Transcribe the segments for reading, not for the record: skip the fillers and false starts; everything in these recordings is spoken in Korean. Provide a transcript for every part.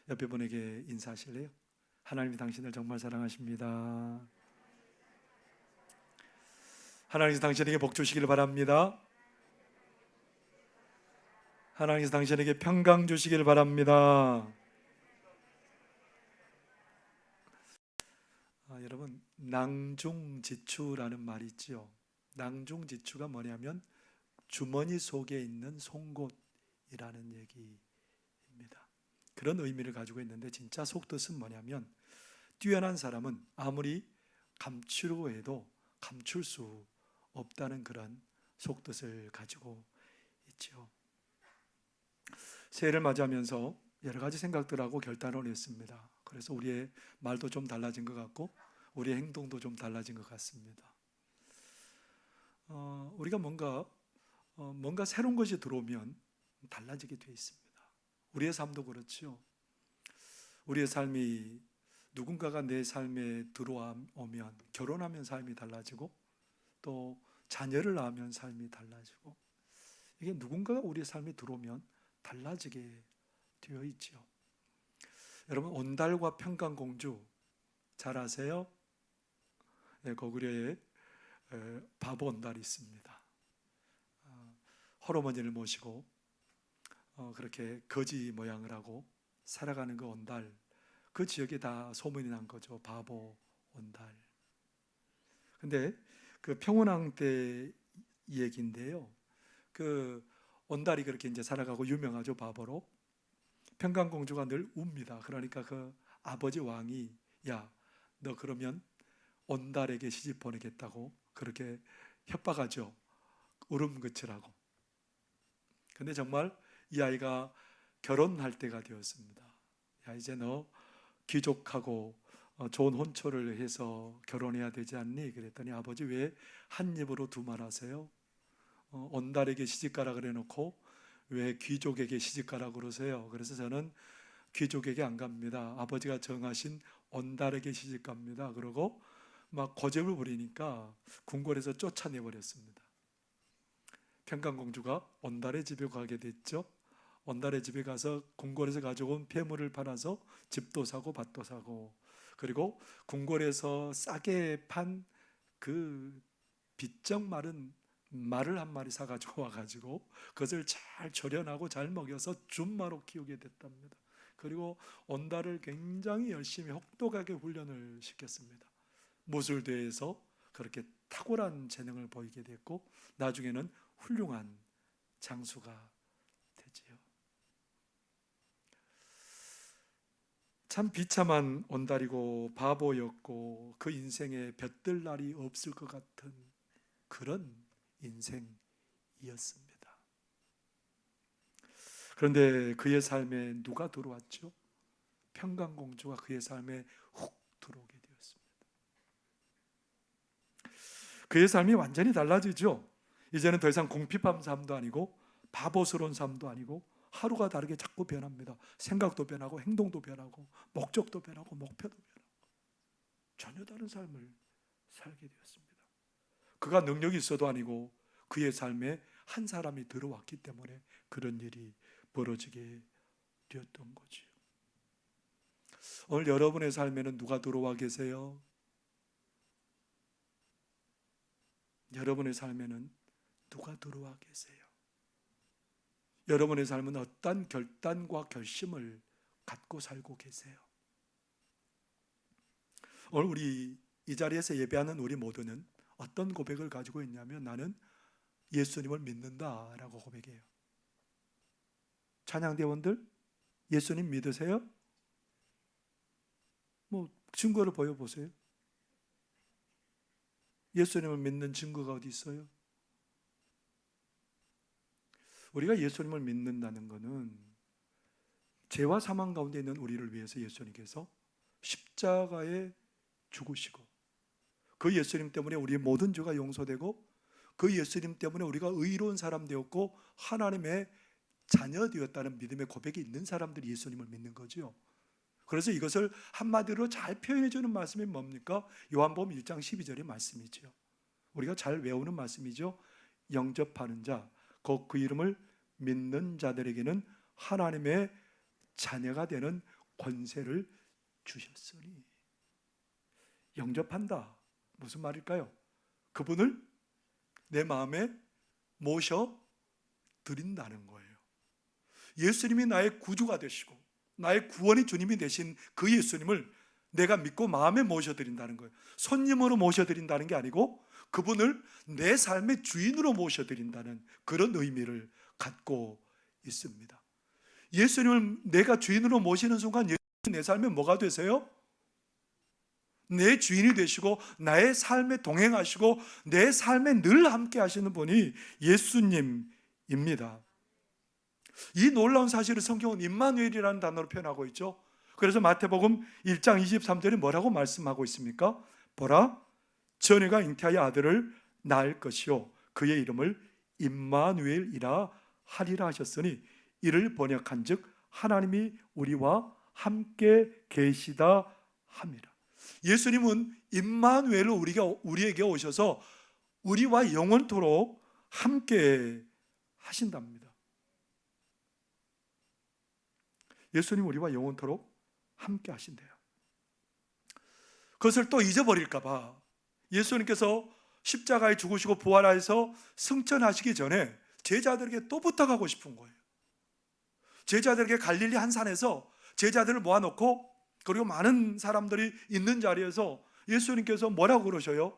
옆에 분에게 인사하실래요? 하나님이 당신을 정말 사랑하십니다. 하나님이 당신에게 복 주시길 바랍니다. 하나님이 당신에게 평강 주시길 바랍니다. 여러분, 낭중지추라는 말이 있죠. 낭중지추가 뭐냐면 주머니 속에 있는 송곳이라는 얘기입니다. 그런 의미를 가지고 있는데, 진짜 속뜻은 뭐냐면 뛰어난 사람은 아무리 감추려고 해도 감출 수 없다는 그런 속뜻을 가지고 있죠. 새해를 맞이하면서 여러 가지 생각들하고 결단을 했습니다. 그래서 우리의 말도 좀 달라진 것 같고 우리의 행동도 좀 달라진 것 같습니다. 우리가 뭔가 새로운 것이 들어오면 달라지게 되어 있습니다. 우리의 삶도 그렇죠. 우리의 삶이 누군가가 내 삶에 들어오면, 결혼하면 삶이 달라지고 또 자녀를 낳으면 삶이 달라지고, 이게 누군가가 우리의 삶에 들어오면 달라지게 되어 있죠. 여러분, 온달과 평강공주 잘 아세요? 고구려에 바보 온달이 있습니다. 헐어머니를 모시고 그렇게 거지 모양을 하고 살아가는 그 온달, 그 지역에 다 소문이 난 거죠. 바보 온달. 근데 그 평운왕 때 얘기인데요. 그 온달이 그렇게 이제 살아가고 유명하죠, 바보로. 평강공주가 늘 웁니다. 그러니까 그 아버지 왕이, 야, 너 그러면 온달에게 시집 보내겠다고 그렇게 협박하죠. 울음 그치라고. 근데 정말 이 아이가 결혼할 때가 되었습니다. 야, 이제 너 귀족하고 좋은 혼처를 해서 결혼해야 되지 않니? 그랬더니 아버지 왜 한 입으로 두 말 하세요? 온달에게 시집가라 그래 놓고 왜 귀족에게 시집가라 그러세요? 그래서 저는 귀족에게 안 갑니다. 아버지가 정하신 온달에게 시집갑니다. 그러고 막 고집을 부리니까 궁궐에서 쫓아내버렸습니다. 평강공주가 온달의 집에 가게 됐죠. 온달의 집에 가서 궁궐에서 가져온 폐물을 팔아서 집도 사고 밭도 사고, 그리고 궁궐에서 싸게 판 그 비쩍 마른 말을 한 마리 사가지고 와가지고 그것을 잘 조련하고 잘 먹여서 준마로 키우게 됐답니다. 그리고 온달을 굉장히 열심히 혹독하게 훈련을 시켰습니다. 무술대회에서 그렇게 탁월한 재능을 보이게 됐고 나중에는 훌륭한 장수가 되지요. 참 비참한 온달이고 바보였고 그 인생에 볕들 날이 없을 것 같은 그런 인생이었습니다. 그런데 그의 삶에 누가 들어왔죠? 평강공주가 그의 삶에 훅 들어오게 되었습니다. 그의 삶이 완전히 달라지죠. 이제는 더 이상 궁핍한 삶도 아니고 바보스러운 삶도 아니고 하루가 다르게 자꾸 변합니다. 생각도 변하고 행동도 변하고 목적도 변하고 목표도 변하고 전혀 다른 삶을 살게 되었습니다. 그가 능력이 있어도 아니고 그의 삶에 한 사람이 들어왔기 때문에 그런 일이 벌어지게 되었던 거지요. 오늘 여러분의 삶에는 누가 들어와 계세요? 여러분의 삶에는 누가 들어와 계세요? 여러분의 삶은 어떤 결단과 결심을 갖고 살고 계세요? 오늘 우리 이 자리에서 예배하는 우리 모두는 어떤 고백을 가지고 있냐면 나는 예수님을 믿는다라고 고백해요. 찬양대원들 예수님 믿으세요? 증거를 보여보세요. 예수님을 믿는 증거가 어디 있어요? 우리가 예수님을 믿는다는 것은 죄와 사망 가운데 있는 우리를 위해서 예수님께서 십자가에 죽으시고 그 예수님 때문에 우리의 모든 죄가 용서되고 그 예수님 때문에 우리가 의로운 사람 되었고 하나님의 자녀 되었다는 믿음의 고백이 있는 사람들이 예수님을 믿는 거죠. 그래서 이것을 한마디로 잘 표현해 주는 말씀이 뭡니까? 요한복음 1장 12절의 말씀이죠. 우리가 잘 외우는 말씀이죠. 영접하는 자, 곧 그 이름을 믿는 자들에게는 하나님의 자녀가 되는 권세를 주셨으니. 영접한다. 무슨 말일까요? 그분을 내 마음에 모셔드린다는 거예요. 예수님이 나의 구주가 되시고 나의 구원의 주님이 되신 그 예수님을 내가 믿고 마음에 모셔드린다는 거예요. 손님으로 모셔드린다는 게 아니고 그분을 내 삶의 주인으로 모셔드린다는 그런 의미를 갖고 있습니다. 예수님을 내가 주인으로 모시는 순간 예수님 내 삶에 뭐가 되세요? 내 주인이 되시고 나의 삶에 동행하시고 내 삶에 늘 함께 하시는 분이 예수님입니다. 이 놀라운 사실을 성경은 임마누엘이라는 단어로 표현하고 있죠. 그래서 마태복음 1장 23절에 뭐라고 말씀하고 있습니까? 보라, 처녀가 잉태하여 아들을 낳을 것이요 그의 이름을 임마누엘이라 하리라 하셨으니 이를 번역한즉 하나님이 우리와 함께 계시다 함이라. 예수님은 임마누엘로 우리에게 오셔서 우리와 영원토록 함께 하신답니다. 예수님 우리와 영원토록 함께 하신대요. 그것을 또 잊어버릴까 봐 예수님께서 십자가에 죽으시고 부활하셔서 승천하시기 전에 제자들에게 또 부탁하고 싶은 거예요. 제자들에게 갈릴리 한 산에서 제자들을 모아놓고 그리고 많은 사람들이 있는 자리에서 예수님께서 뭐라고 그러셔요?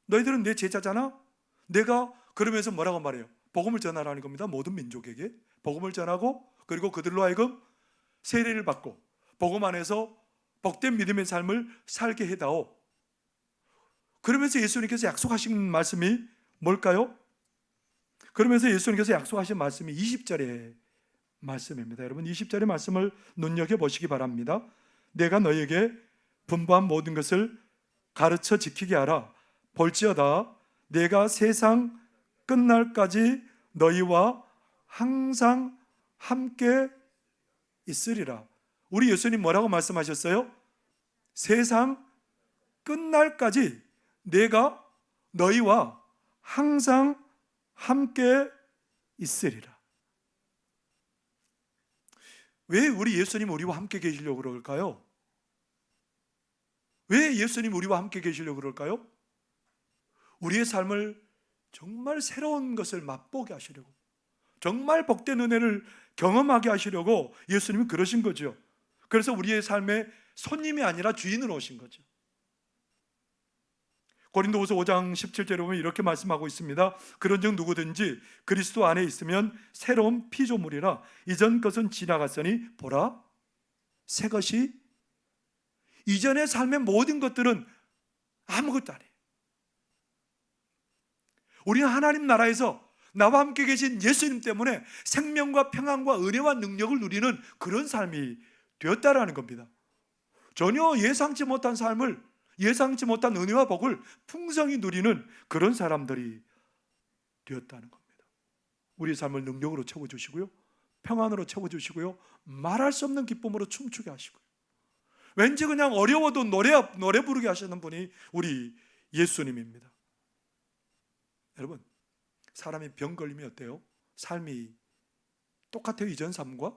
너희들은 내 제자잖아? 내가 그러면서 뭐라고 말해요? 복음을 전하라는 겁니다. 모든 민족에게 복음을 전하고 그리고 그들로 하여금 세례를 받고 복음 안에서 복된 믿음의 삶을 살게 해다오. 그러면서 예수님께서 약속하신 말씀이 뭘까요? 그러면서 예수님께서 약속하신 말씀이 20절의 말씀입니다. 여러분 20절의 말씀을 눈여겨보시기 바랍니다. 내가 너에게 분부한 모든 것을 가르쳐 지키게 하라. 볼지어다 내가 세상 끝날까지 너희와 항상 함께 있으리라. 우리 예수님 뭐라고 말씀하셨어요? 세상 끝날까지 내가 너희와 항상 함께 있으리라. 왜 우리 예수님 우리와 함께 계시려고 그럴까요? 왜 예수님 우리와 함께 계시려고 그럴까요? 우리의 삶을 정말 새로운 것을 맛보게 하시려고, 정말 복된 은혜를 경험하게 하시려고 예수님이 그러신 거죠. 그래서 우리의 삶에 손님이 아니라 주인으로 오신 거죠. 고린도후서 5장 17절에 보면 이렇게 말씀하고 있습니다. 그런즉 누구든지 그리스도 안에 있으면 새로운 피조물이라 이전 것은 지나갔으니 보라 새 것이. 이전의 삶의 모든 것들은 아무것도 아니에요. 우리는 하나님 나라에서 나와 함께 계신 예수님 때문에 생명과 평안과 은혜와 능력을 누리는 그런 삶이 되었다라는 겁니다. 전혀 예상치 못한 삶을, 예상치 못한 은혜와 복을 풍성히 누리는 그런 사람들이 되었다는 겁니다. 우리 삶을 능력으로 채워주시고요, 평안으로 채워주시고요, 말할 수 없는 기쁨으로 춤추게 하시고요, 왠지 그냥 어려워도 노래 부르게 하시는 분이 우리 예수님입니다. 여러분, 사람이 병 걸리면 어때요? 삶이 똑같아요. 이전 삶과?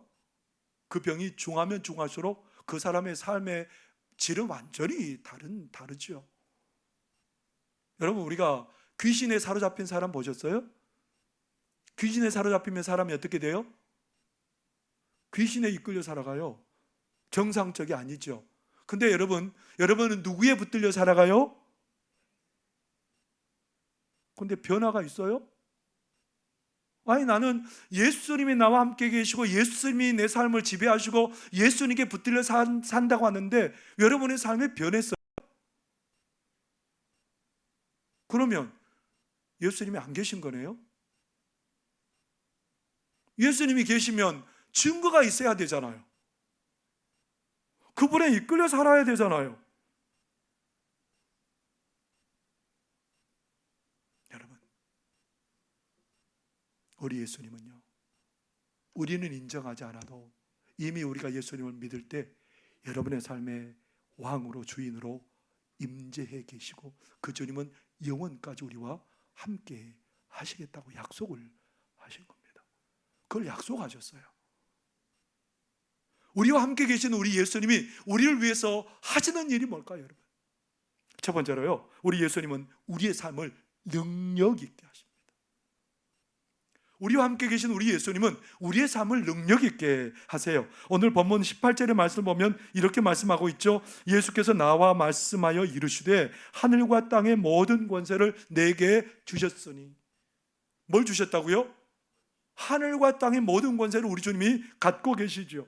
그 병이 중하면 중할수록 그 사람의 삶의 질은 완전히 다르죠. 여러분, 우리가 귀신에 사로잡힌 사람 보셨어요? 귀신에 사로잡히면 사람이 어떻게 돼요? 귀신에 이끌려 살아가요. 정상적이 아니죠. 근데 여러분은 누구에 붙들려 살아가요? 근데 변화가 있어요? 아니, 나는 예수님이 나와 함께 계시고 예수님이 내 삶을 지배하시고 예수님께 붙들려 산다고 하는데 여러분의 삶이 변했어요? 그러면 예수님이 안 계신 거네요? 예수님이 계시면 증거가 있어야 되잖아요. 그분에 이끌려 살아야 되잖아요. 여러분, 우리 예수님은요, 우리는 인정하지 않아도 이미 우리가 예수님을 믿을 때 여러분의 삶의 왕으로, 주인으로 임재해 계시고 그 주님은 영원까지 우리와 함께 하시겠다고 약속을 하신 겁니다. 그걸 약속하셨어요. 우리와 함께 계신 우리 예수님이 우리를 위해서 하시는 일이 뭘까요, 여러분? 첫 번째로요, 우리 예수님은 우리의 삶을 능력 있게 하십니다. 우리와 함께 계신 우리 예수님은 우리의 삶을 능력 있게 하세요. 오늘 본문 18절의 말씀을 보면 이렇게 말씀하고 있죠. 예수께서 나와 말씀하여 이르시되 하늘과 땅의 모든 권세를 내게 주셨으니. 뭘 주셨다고요? 하늘과 땅의 모든 권세를 우리 주님이 갖고 계시죠.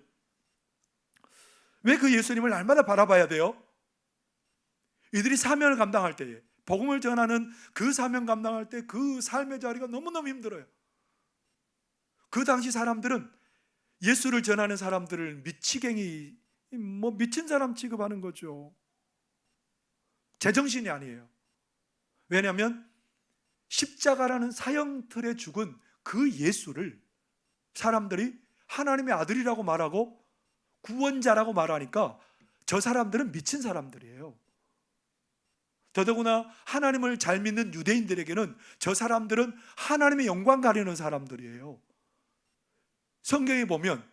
왜 그 예수님을 날마다 바라봐야 돼요? 이들이 사명을 감당할 때에, 복음을 전하는 그 사명 감당할 때 그 삶의 자리가 너무너무 힘들어요. 그 당시 사람들은 예수를 전하는 사람들을 미치갱이, 미친 사람 취급하는 거죠. 제정신이 아니에요. 왜냐하면 십자가라는 사형틀에 죽은 그 예수를 사람들이 하나님의 아들이라고 말하고 구원자라고 말하니까 저 사람들은 미친 사람들이에요. 더더구나 하나님을 잘 믿는 유대인들에게는 저 사람들은 하나님의 영광 가리는 사람들이에요. 성경에 보면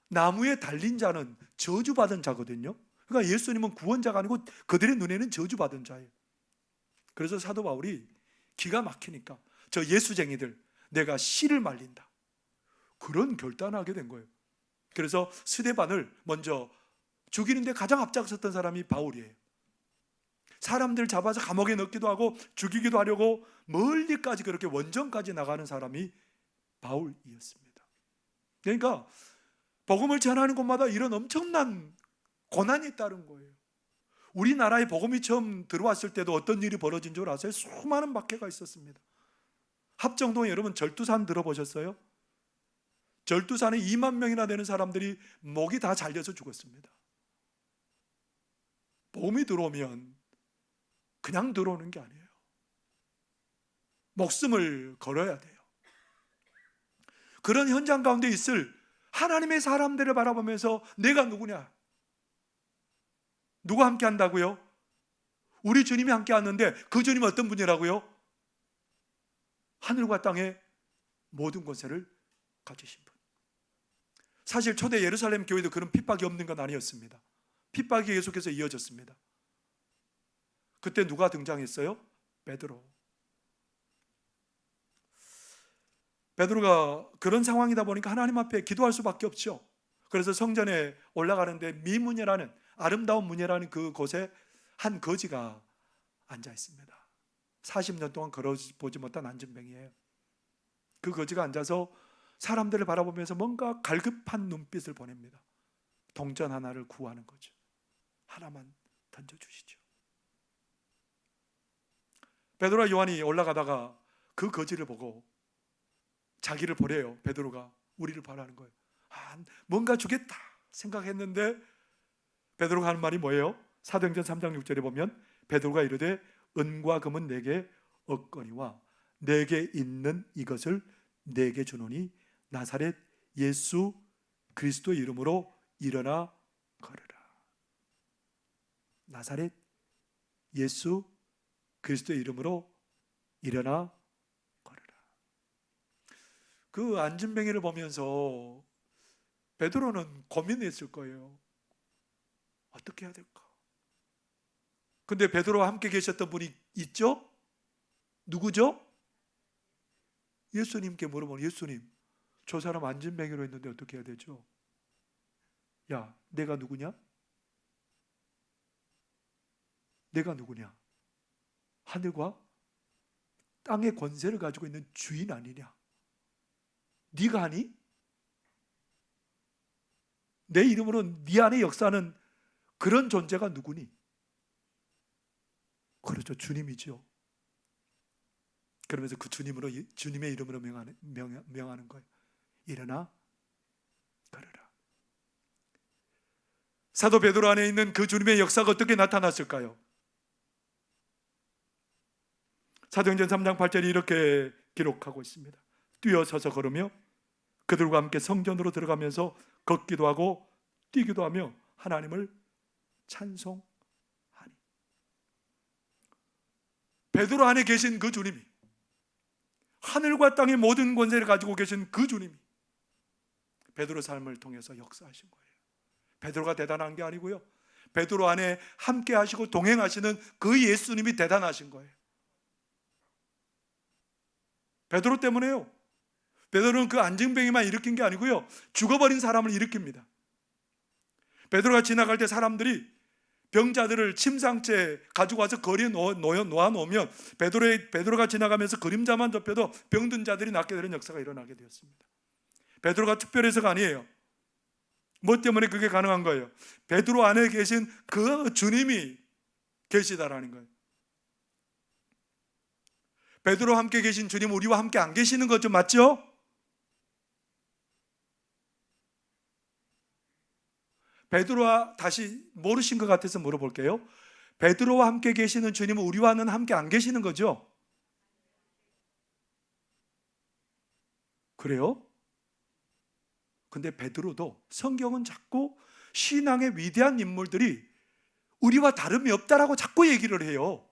나무에 달린 자는 저주받은 자거든요. 그러니까 예수님은 구원자가 아니고 그들의 눈에는 저주받은 자예요. 그래서 사도 바울이 기가 막히니까 저 예수쟁이들 내가 씨를 말린다, 그런 결단을 하게 된 거예요. 그래서 스데반을 먼저 죽이는데 가장 앞장섰던 사람이 바울이에요. 사람들 잡아서 감옥에 넣기도 하고 죽이기도 하려고 멀리까지 그렇게 원정까지 나가는 사람이 바울이었습니다. 그러니까 복음을 전하는 곳마다 이런 엄청난 고난이 따른 거예요. 우리나라에 복음이 처음 들어왔을 때도 어떤 일이 벌어진 줄 아세요? 수많은 박해가 있었습니다. 합정동에 여러분 절두산 들어보셨어요? 절두산에 2만 명이나 되는 사람들이 목이 다 잘려서 죽었습니다. 복음이 들어오면 그냥 들어오는 게 아니에요. 목숨을 걸어야 돼요. 그런 현장 가운데 있을 하나님의 사람들을 바라보면서 내가 누구냐? 누가 함께 한다고요? 우리 주님이 함께 하는데 그 주님은 어떤 분이라고요? 하늘과 땅의 모든 권세를 가지신 분. 사실 초대 예루살렘 교회도 그런 핍박이 없는 건 아니었습니다. 핍박이 계속해서 이어졌습니다. 그때 누가 등장했어요? 베드로. 베드로가 그런 상황이다 보니까 하나님 앞에 기도할 수밖에 없죠. 그래서 성전에 올라가는데 미문이라는, 아름다운 문이라는 그 곳에 한 거지가 앉아 있습니다. 40년 동안 걸어보지 못한 안진뱅이에요. 그 거지가 앉아서 사람들을 바라보면서 뭔가 갈급한 눈빛을 보냅니다. 동전 하나를 구하는 거죠. 하나만 던져주시죠. 베드로와 요한이 올라가다가 그 거지를 보고 자기를 보래요. 베드로가 우리를 바라는 거예요. 뭔가 주겠다 생각했는데 베드로가 하는 말이 뭐예요? 사도행전 3장 6절에 보면 베드로가 이르되 은과 금은 내게 없거니와 내게 있는 이것을 내게 주노니 나사렛 예수 그리스도의 이름으로 일어나 걸으라. 나사렛 예수 그리스도의 이름으로 일어나 걸으라. 그 안진뱅이를 보면서 베드로는 고민했을 거예요. 어떻게 해야 될까? 근데 베드로와 함께 계셨던 분이 있죠? 누구죠? 예수님께 물어보면 예수님, 저 사람 안진뱅이로 했는데 어떻게 해야 되죠? 야, 내가 누구냐? 내가 누구냐? 하늘과 땅의 권세를 가지고 있는 주인 아니냐? 네가 하니? 내 이름으로 네 안에 역사하는 그런 존재가 누구니? 그렇죠, 주님이죠. 그러면서 그 주님으로, 주님의 이름으로 명하는 거예요. 일어나 걸으라. 사도 베드로 안에 있는 그 주님의 역사가 어떻게 나타났을까요? 사도행전 3장 8절이 이렇게 기록하고 있습니다. 뛰어서서 걸으며 그들과 함께 성전으로 들어가면서 걷기도 하고 뛰기도 하며 하나님을 찬송하니. 베드로 안에 계신 그 주님이, 하늘과 땅의 모든 권세를 가지고 계신 그 주님이 베드로 삶을 통해서 역사하신 거예요. 베드로가 대단한 게 아니고요, 베드로 안에 함께 하시고 동행하시는 그 예수님이 대단하신 거예요. 베드로 때문에요. 베드로는 그 안증뱅이만 일으킨 게 아니고요, 죽어버린 사람을 일으킵니다. 베드로가 지나갈 때 사람들이 병자들을 침상째 가지고 와서 거리에 놓아놓으면 베드로가 지나가면서 그림자만 덮여도 병든 자들이 낫게 되는 역사가 일어나게 되었습니다. 베드로가 특별해서가 아니에요. 뭐 때문에 그게 가능한 거예요? 베드로 안에 계신 그 주님이 계시다라는 거예요. 베드로와 함께 계신 주님, 우리와 함께 안 계시는 거죠, 맞죠? 베드로와 다시 모르신 것 같아서 물어볼게요. 베드로와 함께 계시는 주님은 우리와는 함께 안 계시는 거죠? 그래요? 근데 베드로도, 성경은 자꾸 신앙의 위대한 인물들이 우리와 다름이 없다라고 자꾸 얘기를 해요.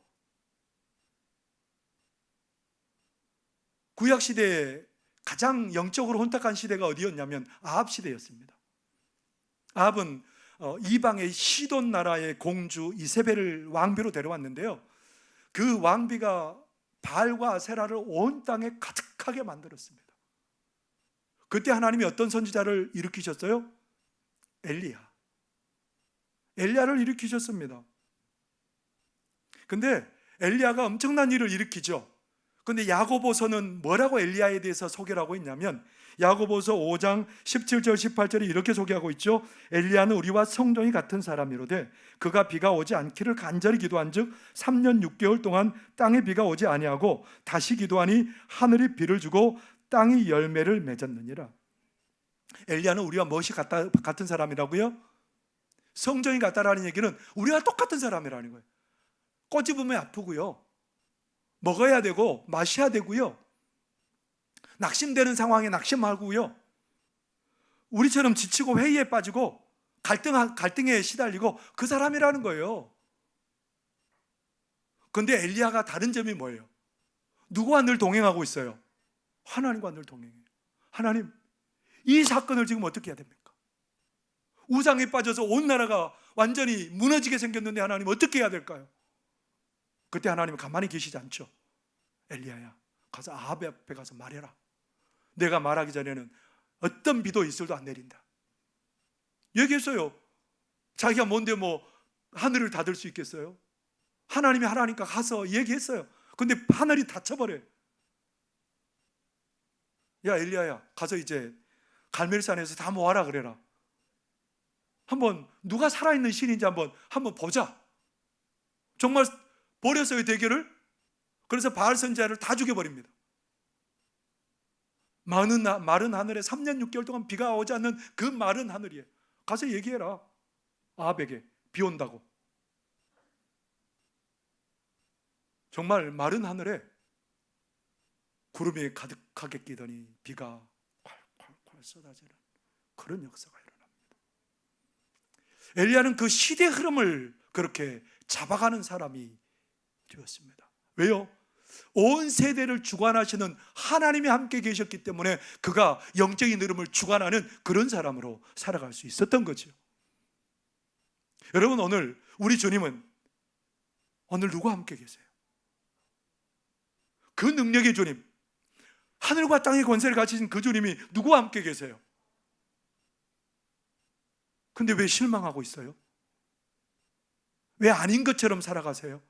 구약시대에 가장 영적으로 혼탁한 시대가 어디였냐면 아합 시대였습니다. 아합은 이방의 시돈 나라의 공주 이세벨을 왕비로 데려왔는데요, 그 왕비가 바알과 아세라를 온 땅에 가득하게 만들었습니다. 그때 하나님이 어떤 선지자를 일으키셨어요? 엘리야를 일으키셨습니다. 근데 엘리야가 엄청난 일을 일으키죠. 근데 야고보서는 뭐라고 엘리야에 대해서 소개를 하고 있냐면, 야고보서 5장 17절 18절에 이렇게 소개하고 있죠. 엘리야는 우리와 성정이 같은 사람이로되 그가 비가 오지 않기를 간절히 기도한즉 3년 6개월 동안 땅에 비가 오지 아니하고 다시 기도하니 하늘이 비를 주고 땅이 열매를 맺었느니라. 엘리야는 우리와 무엇이 같은 사람이라고요? 성정이 같다라는 얘기는 우리와 똑같은 사람이라는 거예요. 꼬집으면 아프고요, 먹어야 되고 마셔야 되고요, 낙심되는 상황에 낙심하고요, 우리처럼 지치고 회의에 빠지고 갈등에 시달리고 그 사람이라는 거예요. 그런데 엘리야가 다른 점이 뭐예요? 누구와 늘 동행하고 있어요? 하나님과 늘 동행해요. 하나님, 이 사건을 지금 어떻게 해야 됩니까? 우상에 빠져서 온 나라가 완전히 무너지게 생겼는데 하나님 어떻게 해야 될까요? 그때 하나님은 가만히 계시지 않죠. 엘리야야, 가서 아합 앞에 가서 말해라. 내가 말하기 전에는 어떤 비도 이슬도 안 내린다. 얘기했어요. 자기가 뭔데 뭐 하늘을 닫을 수 있겠어요? 하나님이 하나니까 가서 얘기했어요. 근데 하늘이 닫혀버려요. 야 엘리야야, 가서 이제 갈멜산에서 다 모아라 그래라. 한번 누가 살아있는 신인지 한번 보자. 정말 벌였어요, 대결을. 그래서 바알 선지자를 다 죽여버립니다. 마른 하늘에 3년 6개월 동안 비가 오지 않는 그 마른 하늘이에요. 가서 얘기해라, 아합에게 비 온다고. 정말 마른 하늘에 구름이 가득하게 끼더니 비가 콸콸콸 쏟아지는 그런 역사가 일어납니다. 엘리야는 그 시대 흐름을 그렇게 잡아가는 사람이 되었습니다. 왜요? 온 세대를 주관하시는 하나님이 함께 계셨기 때문에 그가 영적인 흐름을 주관하는 그런 사람으로 살아갈 수 있었던 거죠. 여러분, 오늘 우리 주님은 오늘 누구와 함께 계세요? 그 능력의 주님, 하늘과 땅의 권세를 가지신 그 주님이 누구와 함께 계세요? 근데 왜 실망하고 있어요? 왜 아닌 것처럼 살아가세요?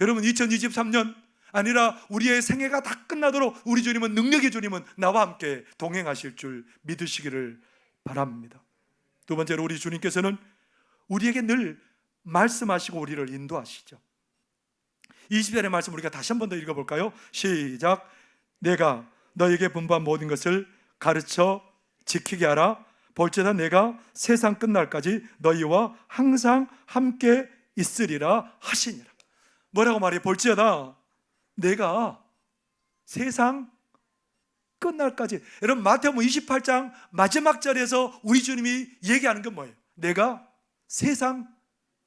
여러분, 2023년 아니라 우리의 생애가 다 끝나도록 우리 주님은, 능력의 주님은 나와 함께 동행하실 줄 믿으시기를 바랍니다. 두 번째로, 우리 주님께서는 우리에게 늘 말씀하시고 우리를 인도하시죠. 20절의 말씀 우리가 다시 한 번 더 읽어볼까요? 시작. 내가 너에게 분부한 모든 것을 가르쳐 지키게 하라. 볼지어다 내가 세상 끝날까지 너희와 항상 함께 있으리라 하시니라. 뭐라고 말해요? 볼지어다 내가 세상 끝날까지. 여러분, 마태복음 28장 마지막 절에서 우리 주님이 얘기하는 건 뭐예요? 내가 세상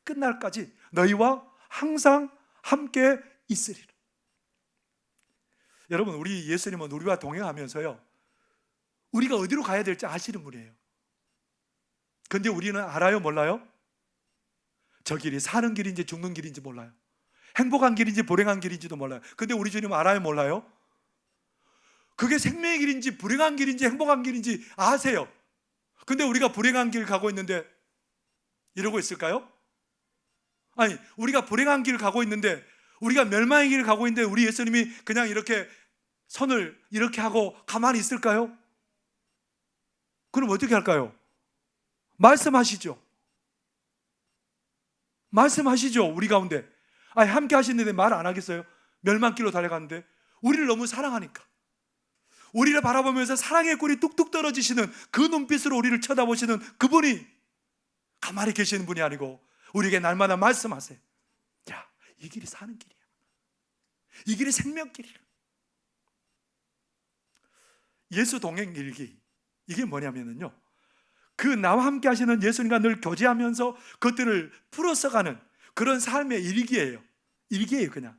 끝날까지 너희와 항상 함께 있으리라. 여러분, 우리 예수님은 우리와 동행하면서요, 우리가 어디로 가야 될지 아시는 분이에요. 근데 우리는 알아요, 몰라요? 저 길이 사는 길인지 죽는 길인지 몰라요. 행복한 길인지 불행한 길인지도 몰라요. 근데 우리 주님 알아요, 몰라요? 그게 생명의 길인지 불행한 길인지 행복한 길인지 아세요. 근데 우리가 불행한 길 가고 있는데 이러고 있을까요? 아니, 우리가 불행한 길을 가고 있는데, 우리가 멸망의 길을 가고 있는데 우리 예수님이 그냥 이렇게 손을 이렇게 하고 가만히 있을까요? 그럼 어떻게 할까요? 말씀하시죠. 말씀하시죠, 우리 가운데. 아니, 함께 하시는데 말 안 하겠어요? 멸망길로 달려가는데. 우리를 너무 사랑하니까. 우리를 바라보면서 사랑의 꿀이 뚝뚝 떨어지시는 그 눈빛으로 우리를 쳐다보시는 그분이 가만히 계시는 분이 아니고 우리에게 날마다 말씀하세요. 야, 이 길이 사는 길이야. 이 길이 생명길이야. 예수 동행 일기, 이게 뭐냐면요, 그 나와 함께 하시는 예수님과 늘 교제하면서 그것들을 풀어서가는 그런 삶의 일기예요. 일기예요, 그냥.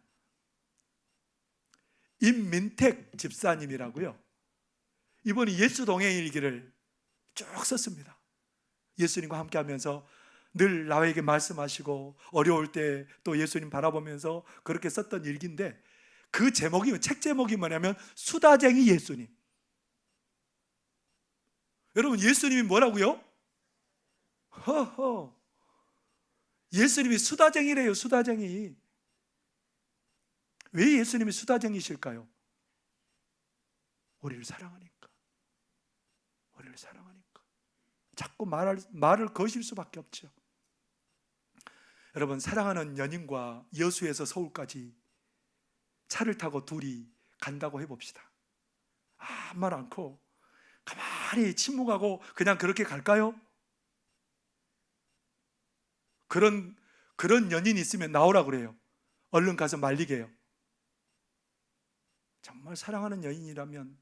임민택 집사님이라고요, 이분이 예수 동행 일기를 쭉 썼습니다. 예수님과 함께 하면서 늘 나에게 말씀하시고 어려울 때 또 예수님 바라보면서 그렇게 썼던 일기인데, 그 제목이, 책 제목이 뭐냐면 수다쟁이 예수님. 여러분, 예수님이 뭐라고요? 허허, 예수님이 수다쟁이래요, 수다쟁이. 왜 예수님이 수다쟁이실까요? 우리를 사랑하니까. 우리를 사랑하니까 자꾸 말을 거실 수밖에 없죠. 여러분, 사랑하는 연인과 여수에서 서울까지 차를 타고 둘이 간다고 해봅시다. 아무 말 않고 가만히 침묵하고 그냥 그렇게 갈까요? 그런 연인이 있으면 나오라 그래요. 얼른 가서 말리게요. 정말 사랑하는 연인이라면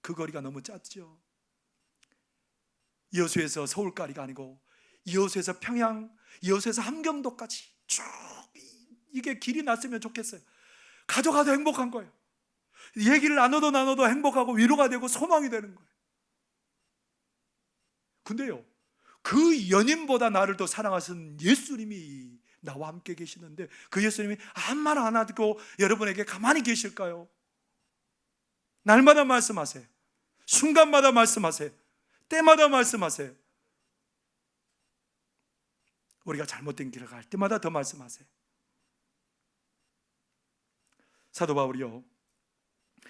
그 거리가 너무 짧죠. 여수에서 서울까지가 아니고 여수에서 평양, 여수에서 함경도까지 쭉 이게 길이 났으면 좋겠어요. 가져가도 행복한 거예요. 얘기를 나눠도 행복하고 위로가 되고 소망이 되는 거예요. 근데요, 그 연인보다 나를 더 사랑하시는 예수님이 나와 함께 계시는데, 그 예수님이 아무 말 안 하고 여러분에게 가만히 계실까요? 날마다 말씀하세요. 순간마다 말씀하세요. 때마다 말씀하세요. 우리가 잘못된 길을 갈 때마다 더 말씀하세요. 사도 바울이요,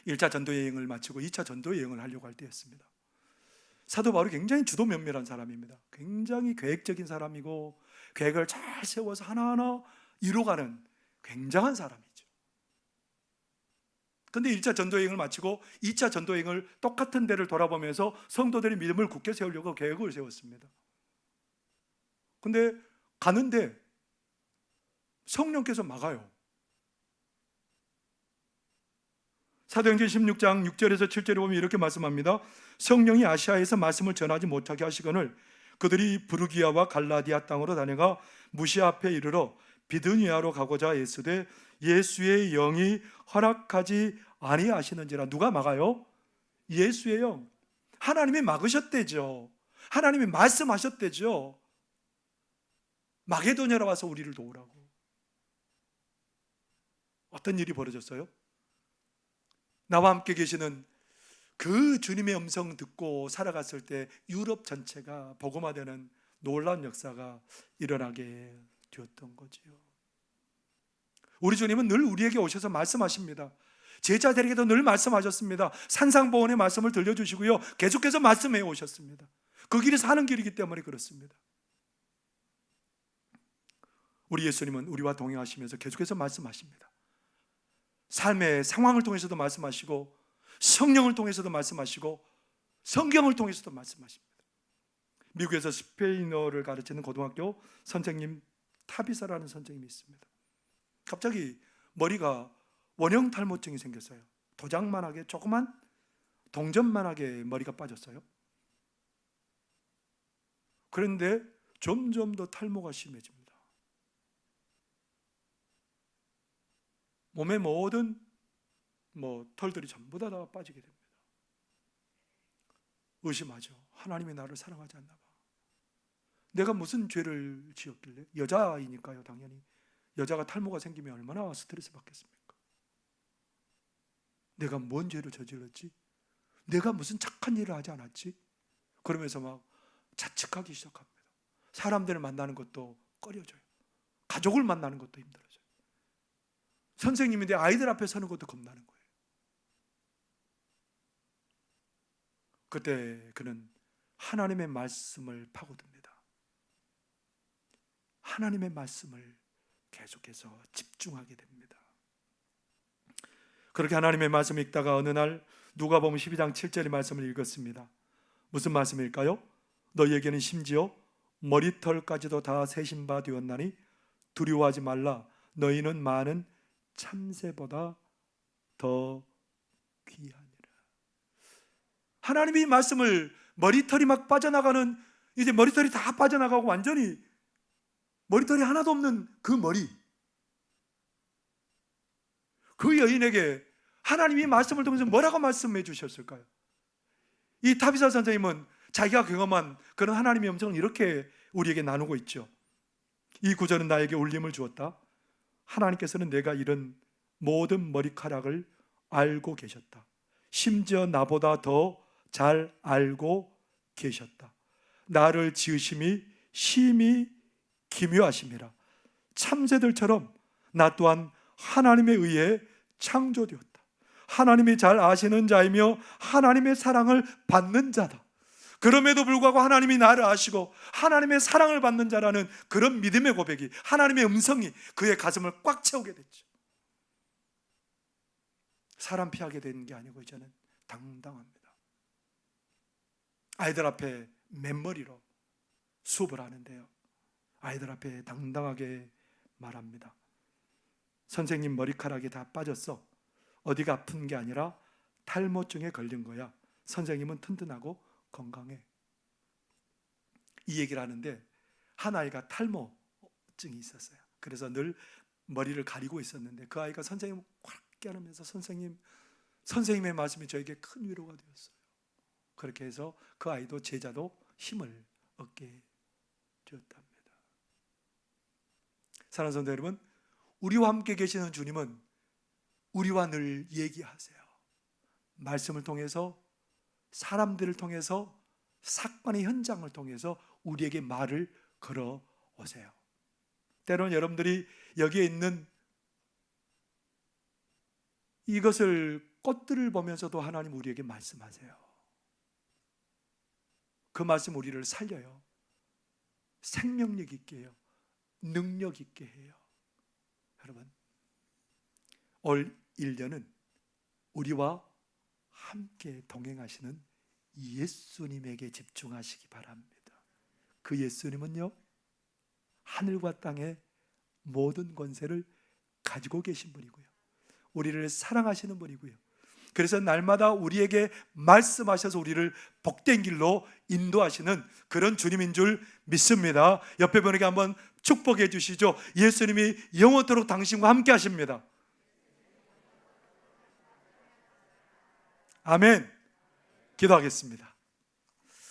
1차 전도 여행을 마치고 2차 전도 여행을 하려고 할 때였습니다. 사도 바울이 굉장히 주도 면밀한 사람입니다. 굉장히 계획적인 사람이고 계획을 잘 세워서 하나하나 이뤄가는 굉장한 사람이죠. 그런데 1차 전도여행을 마치고 2차 전도여행을 똑같은 데를 돌아보면서 성도들의 믿음을 굳게 세우려고 계획을 세웠습니다. 그런데 가는데 성령께서 막아요. 사도행전 16장 6절에서 7절에 보면 이렇게 말씀합니다. 성령이 아시아에서 말씀을 전하지 못하게 하시거늘 그들이 부르기아와 갈라디아 땅으로 다녀가 무시아 앞에 이르러 비드니아로 가고자 애쓰되 예수의 영이 허락하지 아니하시는지라. 누가 막아요? 예수의 영. 하나님이 막으셨대죠. 하나님이 말씀하셨대죠. 마게도냐로 와서 우리를 도우라고. 어떤 일이 벌어졌어요? 나와 함께 계시는 그 주님의 음성 듣고 살아갔을 때 유럽 전체가 복음화되는 놀라운 역사가 일어나게 되었던 거지요. 우리 주님은 늘 우리에게 오셔서 말씀하십니다. 제자들에게도 늘 말씀하셨습니다. 산상보훈의 말씀을 들려주시고요, 계속해서 말씀해 오셨습니다. 그 길이 사는 길이기 때문에 그렇습니다. 우리 예수님은 우리와 동행하시면서 계속해서 말씀하십니다. 삶의 상황을 통해서도 말씀하시고 성령을 통해서도 말씀하시고 성경을 통해서도 말씀하십니다. 미국에서 스페인어를 가르치는 고등학교 선생님 타비사라는 선생님이 있습니다. 갑자기 머리가 원형 탈모증이 생겼어요. 도장만하게, 조그만 동전만하게 머리가 빠졌어요. 그런데 점점 더 탈모가 심해집니다. 몸의 모든 털들이 전부 다 빠지게 됩니다. 의심하죠. 하나님이 나를 사랑하지 않나 봐. 내가 무슨 죄를 지었길래? 여자이니까요, 당연히. 여자가 탈모가 생기면 얼마나 스트레스 받겠습니까? 내가 뭔 죄를 저질렀지? 내가 무슨 착한 일을 하지 않았지? 그러면서 막 자책하기 시작합니다. 사람들을 만나는 것도 꺼려져요. 가족을 만나는 것도 힘들어져요. 선생님인데 아이들 앞에 서는 것도 겁나는 거예요. 그때 그는 하나님의 말씀을 파고듭니다. 하나님의 말씀을 계속해서 집중하게 됩니다. 그렇게 하나님의 말씀을 읽다가 어느 날 누가복음 12장 7절의 말씀을 읽었습니다. 무슨 말씀일까요? 너희에게는 심지어 머리털까지도 다 세신 바 되었나니 두려워하지 말라. 너희는 많은 참새보다 더 귀하니라. 하나님이 이 말씀을 머리털이 막 빠져나가는, 이제 머리털이 다 빠져나가고 완전히 머리털이 하나도 없는 그 머리, 그 여인에게 하나님이 말씀을 통해서 뭐라고 말씀해 주셨을까요? 이 타비사 선생님은 자기가 경험한 그런 하나님의 음성을 이렇게 우리에게 나누고 있죠. 이 구절은 나에게 울림을 주었다. 하나님께서는 내가 이런 모든 머리카락을 알고 계셨다. 심지어 나보다 더 잘 알고 계셨다. 나를 지으심이 심히 기묘하심이라. 참새들처럼 나 또한 하나님에 의해 창조되었다. 하나님이 잘 아시는 자이며 하나님의 사랑을 받는 자다. 그럼에도 불구하고 하나님이 나를 아시고 하나님의 사랑을 받는 자라는 그런 믿음의 고백이, 하나님의 음성이 그의 가슴을 꽉 채우게 됐죠. 사람 피하게 된 게 아니고 이제는 당당합니다. 아이들 앞에 맨머리로 수업을 하는데요, 아이들 앞에 당당하게 말합니다. 선생님, 머리카락이 다 빠졌어. 어디가 아픈 게 아니라 탈모증에 걸린 거야. 선생님은 튼튼하고 건강해. 이 얘기를 하는데 한 아이가 탈모증이 있었어요. 그래서 늘 머리를 가리고 있었는데 그 아이가 선생님을 꽉 껴안으면서 선생님의 말씀이 저에게 큰 위로가 되었어요. 그렇게 해서 그 아이도 제자도 힘을 얻게 되었답니다. 사랑하는 성도 여러분, 우리와 함께 계시는 주님은 우리와 늘 얘기하세요. 말씀을 통해서, 사람들을 통해서, 사건의 현장을 통해서 우리에게 말을 걸어 오세요. 때로는 여러분들이 여기에 있는 이것을, 꽃들을 보면서도 하나님 우리에게 말씀하세요. 그 말씀 우리를 살려요. 생명력 있게 해요. 능력 있게 해요. 여러분, 올 1년은 우리와 함께 동행하시는 예수님에게 집중하시기 바랍니다. 그 예수님은요, 하늘과 땅의 모든 권세를 가지고 계신 분이고요, 우리를 사랑하시는 분이고요, 그래서 날마다 우리에게 말씀하셔서 우리를 복된 길로 인도하시는 그런 주님인 줄 믿습니다. 옆에 분에게 한번 축복해 주시죠. 예수님이 영원토록 당신과 함께 하십니다. 아멘. 기도하겠습니다.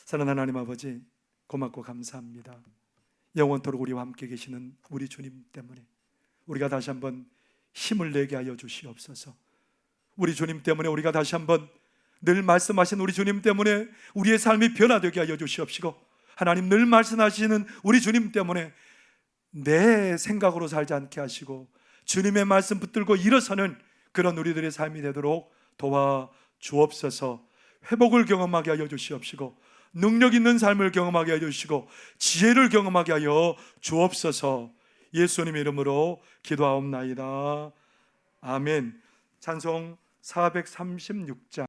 사랑하는 하나님 아버지, 고맙고 감사합니다. 영원토록 우리와 함께 계시는 우리 주님 때문에 우리가 다시 한번 힘을 내게 하여 주시옵소서. 우리 주님 때문에 우리가 다시 한번 늘 말씀하신 우리 주님 때문에 우리의 삶이 변화되게 하여 주시옵시고, 하나님 늘 말씀하시는 우리 주님 때문에 내 생각으로 살지 않게 하시고 주님의 말씀 붙들고 일어서는 그런 우리들의 삶이 되도록 도와주옵소서. 회복을 경험하게 하여 주시옵시고 능력 있는 삶을 경험하게 하여 주시고 지혜를 경험하게 하여 주옵소서. 예수님의 이름으로 기도하옵나이다. 아멘. 찬송 436장